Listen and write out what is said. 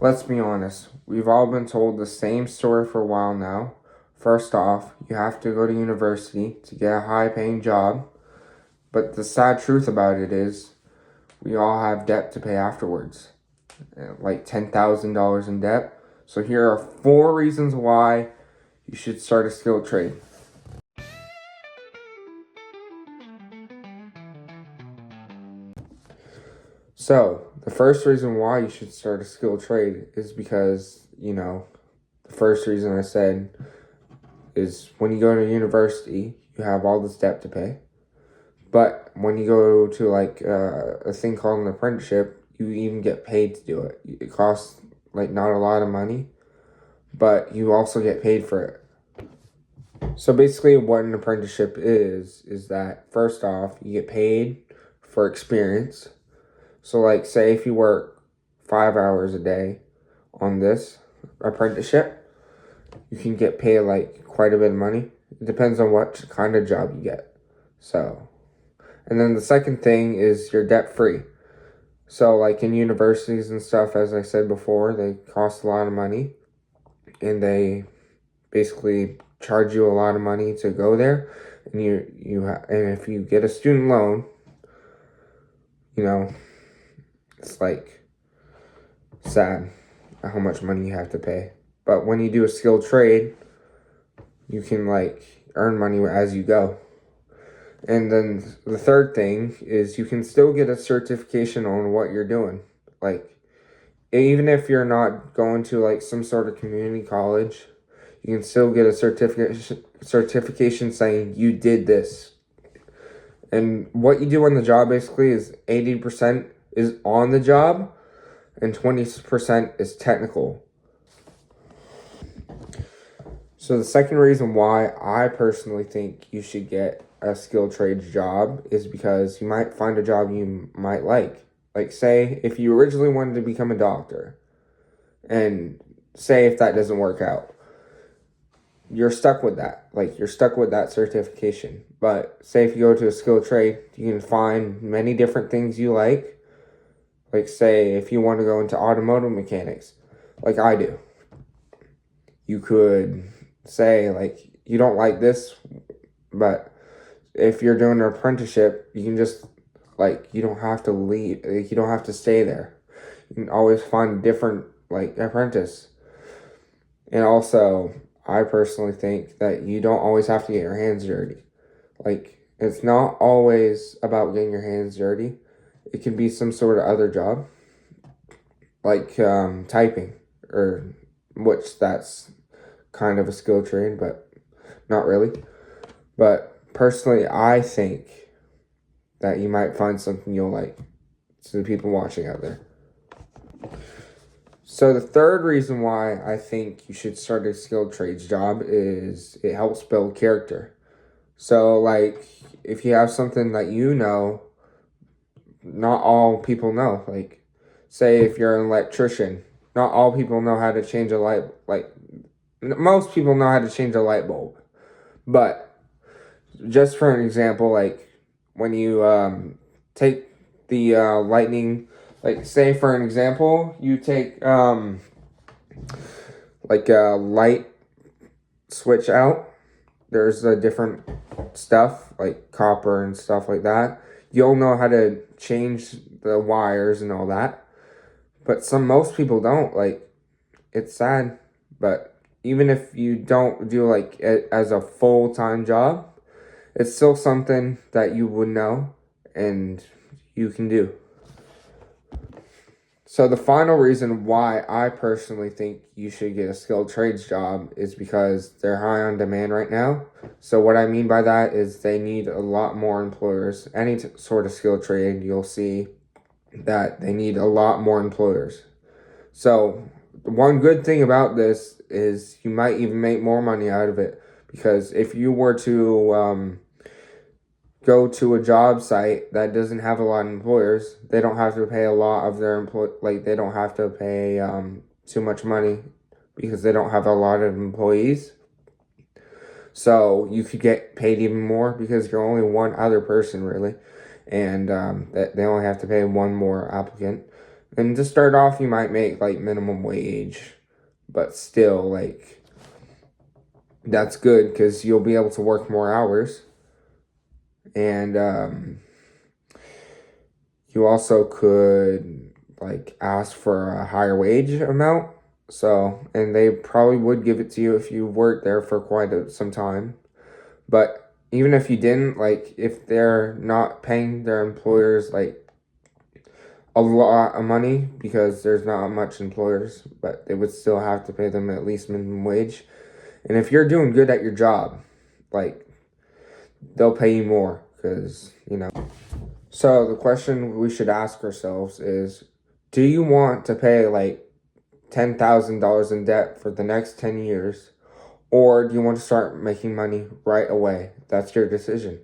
Let's be honest, we've all been told the same story for a while now. First off, you have to go to university to get a high paying job, but the sad truth about it is we all have debt to pay afterwards, like $10,000 in debt. So here are 4 reasons why you should start a skilled trade. So, the first reason why you should start a skilled trade is because, the first reason I said is when you go to university, you have all this debt to pay. But when you go to a thing called an apprenticeship, you even get paid to do it. It costs not a lot of money, but you also get paid for it. So basically what an apprenticeship is that first off, you get paid for experience. So say if you work 5 hours a day on this apprenticeship, you can get paid quite a bit of money. It depends on what kind of job you get. And then the second thing is you're debt free. So in universities and stuff, as I said before, they cost a lot of money and they basically charge you a lot of money to go there. And and if you get a student loan, it's sad how much money you have to pay. But when you do a skilled trade, you can earn money as you go. And then the third thing is you can still get a certification on what you're doing. Even if you're not going to some sort of community college, you can still get a certification saying you did this. And what you do on the job basically is 80% is on the job and 20% is technical. So the second reason why I personally think you should get a skilled trades job is because you might find a job you might like. Say if you originally wanted to become a doctor, and say if that doesn't work out, you're stuck with that. You're stuck with that certification. But say if you go to a skilled trade, you can find many different things you like. Say if you want to go into automotive mechanics, like I do, you could say you don't like this, but if you're doing an apprenticeship, you can just you don't have to leave, you don't have to stay there. You can always find a different apprentice. And also, I personally think that you don't always have to get your hands dirty. It's not always about getting your hands dirty. It can be some sort of other job, typing, or which that's kind of a skill trade, but not really. But personally, I think that you might find something you'll like. To the people watching out there. So the third reason why I think you should start a skilled trades job is it helps build character. So if you have something that not all people know. Say if you're an electrician, not all people know how to change a light. Most people know how to change a light bulb. But just for an example, when you take the lightning, say for an example, you take a light switch out. There's a different stuff like copper and stuff like that. You'll know how to change the wires and all that. But most people don't. It's sad. But even if you don't do it as a full-time job, it's still something that you would know and you can do. So the final reason why I personally think you should get a skilled trades job is because they're high on demand right now. So what I mean by that is they need a lot more employers. Any sort of skilled trade, you'll see that they need a lot more employers. So one good thing about this is you might even make more money out of it, because if you were to go to a job site that doesn't have a lot of employers, they don't have to pay a lot of their they don't have to pay too much money because they don't have a lot of employees. So you could get paid even more because you're only one other person really, and they only have to pay one more applicant. And to start off, you might make like minimum wage, but still, like, that's good because you'll be able to work more hours. And you also could like ask for a higher wage amount. So, and they probably would give it to you if you worked there for some time. But even if you didn't, like, if they're not paying their employers like a lot of money because there's not much employers, but they would still have to pay them at least minimum wage. And if you're doing good at your job, like, they'll pay you more because, you know. So the question we should ask ourselves is, do you want to pay like $10,000 in debt for the next 10 years? Or do you want to start making money right away? That's your decision.